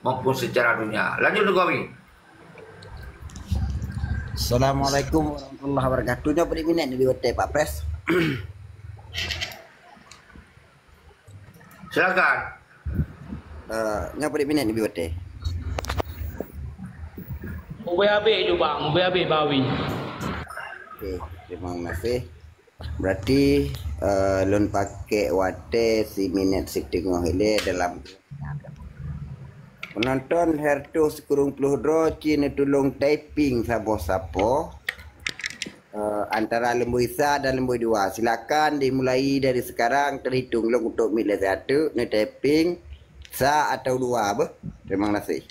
maupun secara dunia. Lanjut Jokowi. Assalamualaikum warahmatullahi wabarakatuh. Nyo beri minat di hotel Pak Pres. Silakan. Nyo beri minat di hotel. UBAB itu bang, UBAB Bawi. Oke, terima kasih. Berarti lon pakai wate si minat si tengok hele dalam penonton hertu sekurung puluh dro cina tulung typing sabo-sabo antara lembu isa dan lembu dua. Silakan dimulai dari sekarang terhitung long untuk mila satu ni typing sa atau dua apa. Terima kasih.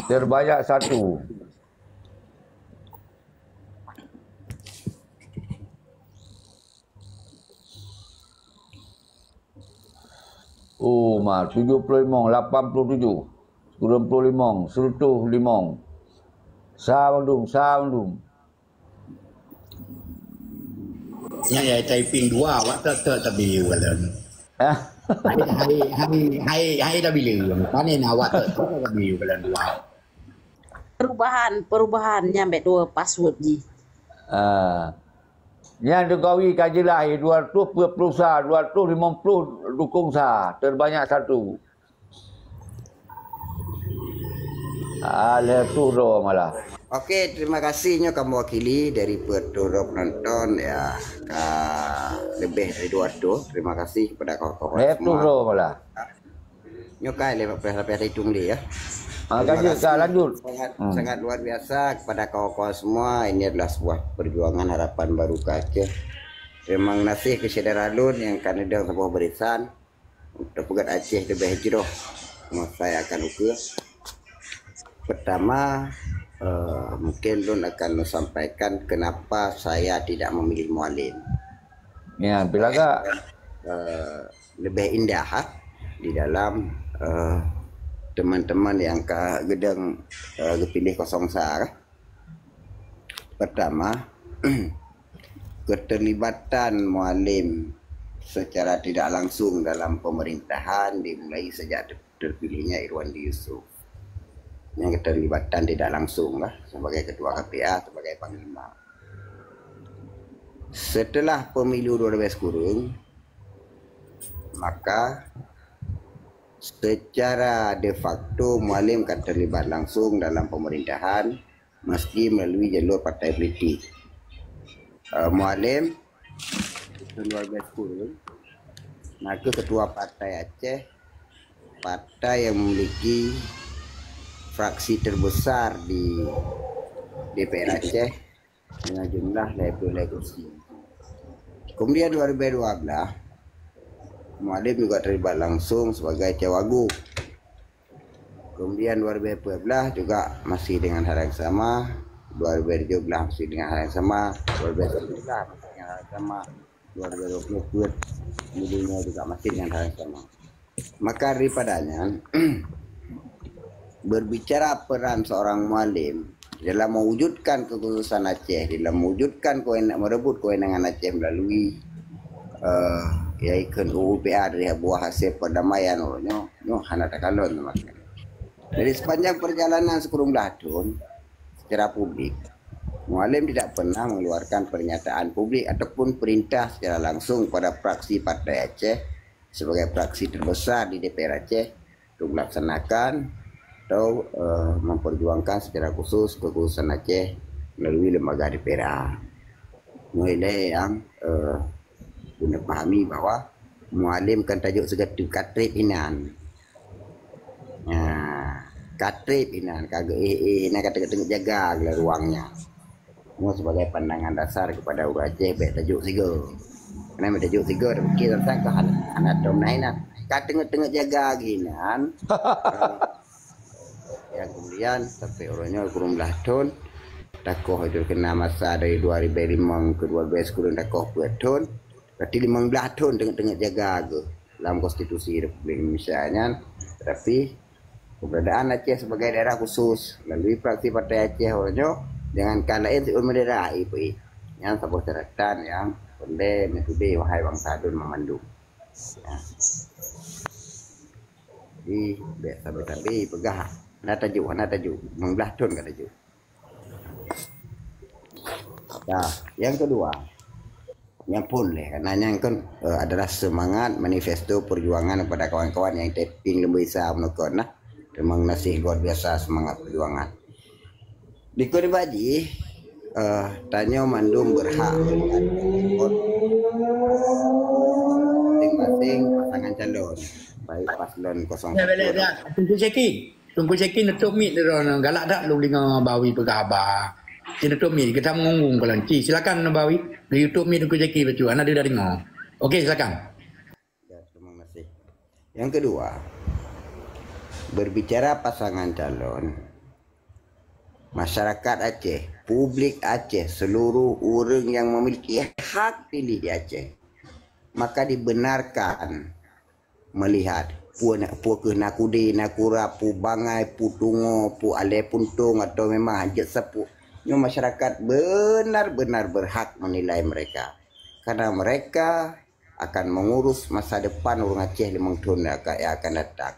Terbanyak satu. Oh, mal 75, 87, 95, 105. Sa bandung. Ya typing dua awak tak biu kan. Hai dah biu. Panen awak tak biu kan dua. Perubahannya sampai dua password ji. Yang Jokowi kaji lahir 200 sah, 250 dukung sah, terbanyak satu. Lepas tu malah. Okey, terima kasihnya kamu wakili dari Perturo penonton ya. Lebih dari 200. Terima kasih kepada kawan-kawan Lepas tu malah. Nyokai lepas hitung dia ya. Lanjut. Sangat luar biasa kepada kawan-kawan semua. Ini adalah sebuah perjuangan harapan baru ke Aceh. Terima kasih ke Syedara Alun yang akan ada sebuah barisan untuk pegat Aceh lebih hijrah. Saya akan ukur. Pertama, mungkin Lun akan sampaikan kenapa saya tidak memilih mualim. Ya, bila gak lebih indah di dalam teman-teman yang ke gedang kepilih kosong sar. Pertama, keterlibatan mualim secara tidak langsung dalam pemerintahan dimulai sejak terpilihnya Irwandi Yusuf. Yang keterlibatan tidak langsung sebagai ketua KPA, sebagai panglima. Setelah pemilu 2010, maka secara de facto mualim akan terlibat langsung dalam pemerintahan meski melalui jalur partai politik. Mualim 2010 maka ketua partai Aceh, partai yang memiliki fraksi terbesar di DPR Aceh dengan jumlah lebih kursi. Kemudian 2012 Mualim juga terlibat langsung sebagai cawagup. Kemudian 2012 juga masih dengan hal yang sama, 2017 masih dengan hal yang sama, 2019 masih dengan hal yang sama, 2020 kemudian juga masih dengan hal yang sama. Maka daripadanya berbicara peran seorang mualim dalam mewujudkan kekhususan Aceh, dalam mewujudkan merebut kewenangan Aceh melalui iaitu UPA dari buah hasil perdamaian nyo hana takalon makanya. Dari sepanjang perjalanan sekurang tahun secara publik, Mualim tidak pernah mengeluarkan pernyataan publik ataupun perintah secara langsung pada fraksi Partai Aceh sebagai fraksi terbesar di DPR Aceh untuk melaksanakan atau memperjuangkan secara khusus kekhususan Aceh melalui lembaga DPR. Mulai yang guna pahami bahwa mualim kan tajuk segatu katrip inan. Katrip inan kagak nak kata tengok jaga gila ruangnya. Semua sebagai pandangan dasar kepada orang Aceh baik tajuk siga. Kenapa tajuk siga dah fikir tentang anak domainan. Kata tengok jaga ginan. Yang kemudian sampai orangnya kurang belah tahun takoh itu kena masa dari 2005 ke 2010 takoh 2 tahun. Berarti 15 tahun tengah-tengah jaga ke dalam konstitusi Republik Indonesia nya. Tapi keberadaan Aceh sebagai daerah khusus melalui fraksi Partai Aceh orangnya dengan kan lain untuk menderai yang sebuah catatan yang pendek metode wahai bangsa dun memandung. Ya. Jadi sabi-sabi pegah nak tajuk membelah tun kat tajuk. Nah, yang kedua yang pun kananya kan adalah semangat manifesto perjuangan kepada kawan-kawan yang taping lebih besar menukar nah. Memang nasih luar biasa semangat perjuangan. Diko dibaji tanya mandum berhak melihat masing-masing pasangan calon. Baik paslon 0. Tunggu ceki nutup mit dia galak dak lu dengan bawi pegabah. Ci nutup mit kita mengunggung kalau ci silakan bawi di YouTube mit tunggu ceki bacu anak dia dah dengar. Okey silakan. Ya, terima kasih. Yang kedua, berbicara pasangan calon, masyarakat Aceh, publik Aceh, seluruh orang yang memiliki hak pilih di Aceh, maka dibenarkan melihat pu ke nakude nakura pu bangai pu tungo pu ale puntung atau memang hajat sepu. Masyarakat benar-benar berhak menilai mereka karena mereka akan mengurus masa depan orang Aceh 5 tahun yang akan datang.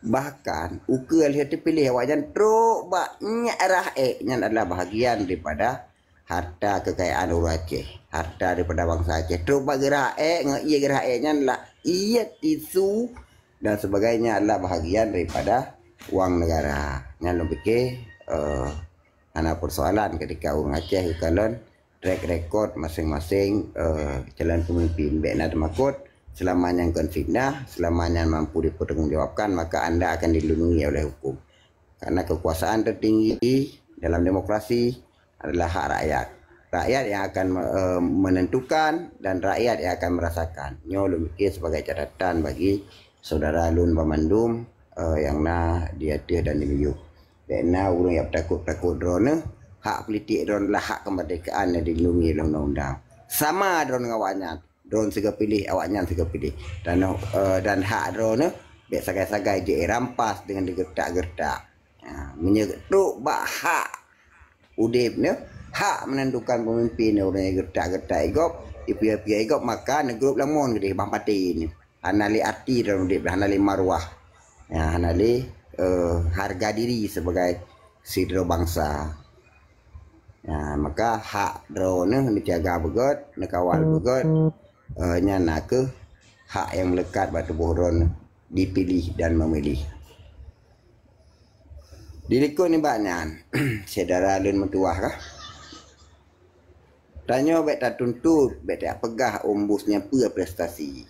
Bahkan ukul yang terpilih wajan truk banyak rakyatnya adalah bahagian daripada harta kekayaan orang Aceh, harta daripada bangsa Aceh. Truk bagi rakyat ia rakyatnya adalah ia tisu dan sebagainya adalah bahagian daripada wang negara. Yang lebih ke ada persoalan ketika orang Aceh ukalan track record masing-masing jalan pemimpin baik nak makut selamanya yang fitnah, selamanya mampu dipertanggungjawabkan, maka anda akan dilindungi oleh hukum. Karena kekuasaan tertinggi dalam demokrasi adalah hak rakyat. Rakyat yang akan menentukan dan rakyat yang akan merasakan. Nyo lumikir sebagai catatan bagi saudara Lun Pemandum yang na diatir dan dimiyuk. Karena orang yang takut-takut drone, hak politik drone adalah hak kemerdekaan yang dilindungi oleh undang-undang. Sama drone dengan awaknya. Drone sega pilih, awaknya sega pilih. Dan hak drone biar sagai-sagai je rampas dengan digertak-gertak. Menyetuk bak hak udip ni, hak menentukan pemimpin orang yang gertak-gertak igop, ipi-ipi igop maka negrup lamon gede bang pati ni. Hanali arti dalam udip, hanali marwah. Hanali harga diri sebagai sidro bangsa. Maka hak drone ni dijaga begot, nekawal begot. Nyana ke hak yang melekat pada bohron dipilih dan memilih. Dilikun ni banyak saudara Lun mentuah kah? Tanya baik tak tuntut, baik tak pegah ombusnya apa prestasi.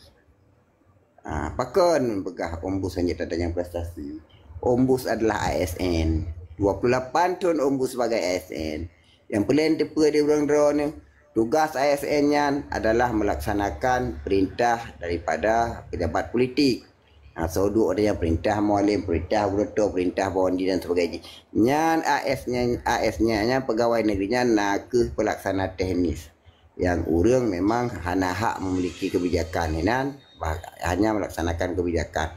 Pakon pegah ombus hanya tak ada prestasi. Ombus adalah ASN. 28 tahun ombus sebagai ASN. Yang paling tepat di orang drone tugas ASN-nya adalah melaksanakan perintah daripada pejabat politik. Sauduk ada yang perintah mualim, perintah gubernur, perintah bondi dan sebagainya. Nyan AS-nya pegawai negerinya nak ke pelaksana teknis. Yang orang memang hanya hak memiliki kebijakan ini, hanya melaksanakan kebijakan.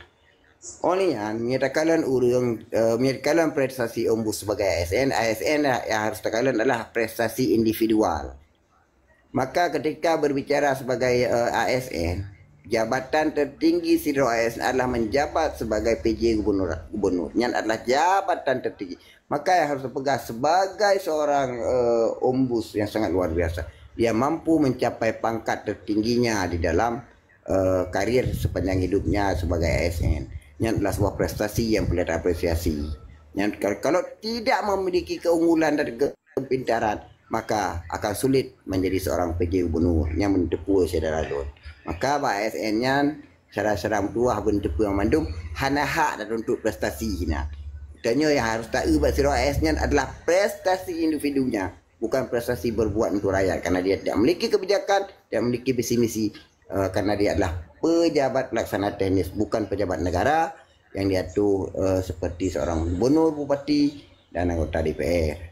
Olehnya, menyatakan orang menyatakan prestasi ombus sebagai ASN yang harus tekalan adalah prestasi individual. Maka ketika berbicara sebagai ASN, jabatan tertinggi sidro ASN adalah menjabat sebagai PJ gubernur. Yang adalah jabatan tertinggi. Maka yang harus dipegang sebagai seorang ombus yang sangat luar biasa. Dia mampu mencapai pangkat tertingginya di dalam karir sepanjang hidupnya sebagai ASN. Yang adalah sebuah prestasi yang perlu diapresiasi. Yang kalau tidak memiliki keunggulan dan kepintaran, maka akan sulit menjadi seorang PJ gubernur yang mentepu saudara Lun. Maka ASN-nya cara-cara tuah mentepu yang mandum hanya hak dan untuk prestasi hina. Tanya yang harus tak buat sira ASN adalah prestasi individunya, bukan prestasi berbuat untuk rakyat karena dia tidak memiliki kebijakan, tidak memiliki visi misi karena dia adalah pejabat pelaksana teknis, bukan pejabat negara yang dia tu seperti seorang gubernur, bupati dan anggota DPR.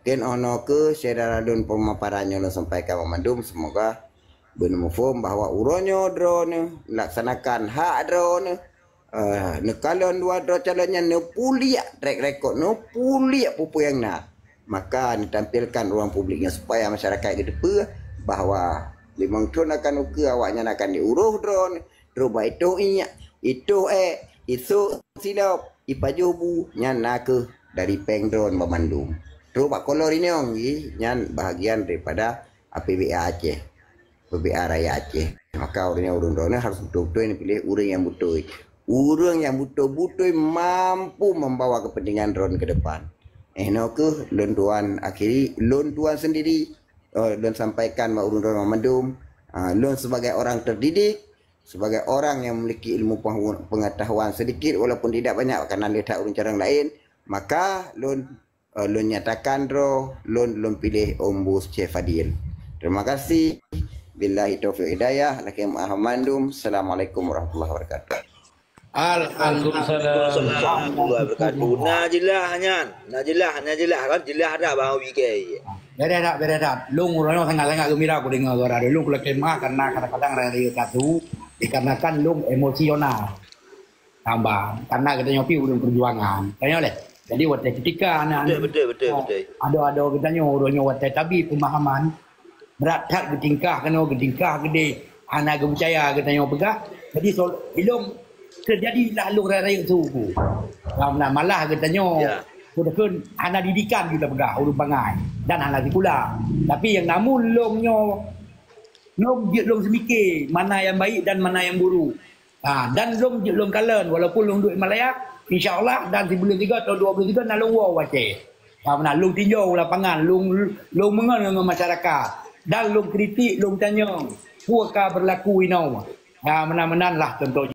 Mungkin ono ke saudara Lun pemaparannya lo sampaikan memandum, semoga benar faham bahawa uronyo drone melaksanakan hak drone nekalon dua drone calonnya no puliak track record no puliak pupu yang nak, maka ditampilkan ruang publiknya supaya masyarakat ke depan bahawa limang drone akan uke awaknya akan diuruh drone roba itu itu silap ipajubu nyan nak dari peng drone memandung roba kolor ini nyan bahagian daripada APBA Aceh PBA Raya Aceh maka orangnya urung drone harus betul-betul ini pilih orang yang betul-betul mampu membawa kepentingan drone ke depan ke lon tuan akhiri lon tuan sendiri lon sampaikan mak urun drone memandum lon sebagai orang terdidik sebagai orang yang memiliki ilmu pengetahuan sedikit walaupun tidak banyak karena lihat urun cara lain maka lon nyatakan lon pilih Ombus Chef Fadil. Terima kasih. Billahi taufiq hidayah. Lakum ahmandum. Assalamualaikum warahmatullahi wabarakatuh. Waalaikumsalam. Warahmatullahi wabarakatuh. Najilah kan jelah ada Bawi ke. Beda. Lung orang sangat gembira aku dengar suara dia. Lung kalau kemah karena kadang-kadang radio satu dikarenakan lung emosional. Tambah karena kita nyopi udah perjuangan. Tanya oleh. Jadi waktu ketika anak Betul. ada kita orangnya waktu tapi pemahaman berat ke tingkah gede anak percaya kita pegah. Jadi ilung terjadilah lung raya suku. Malah katanya sudah kan anak didikan kita pegah urut bangai dan anak sekolah. Tapi yang namun long semikir mana yang baik dan mana yang buruk. Dan long kalen walaupun long duit Malaya insya-Allah dan di bulan 3 atau 2 bulan 3 nak long wow Aceh. Long tinjau lapangan, long mengenal dengan masyarakat dan long kritik, long tanya, puakah berlaku inau. Menan-menan lah contoh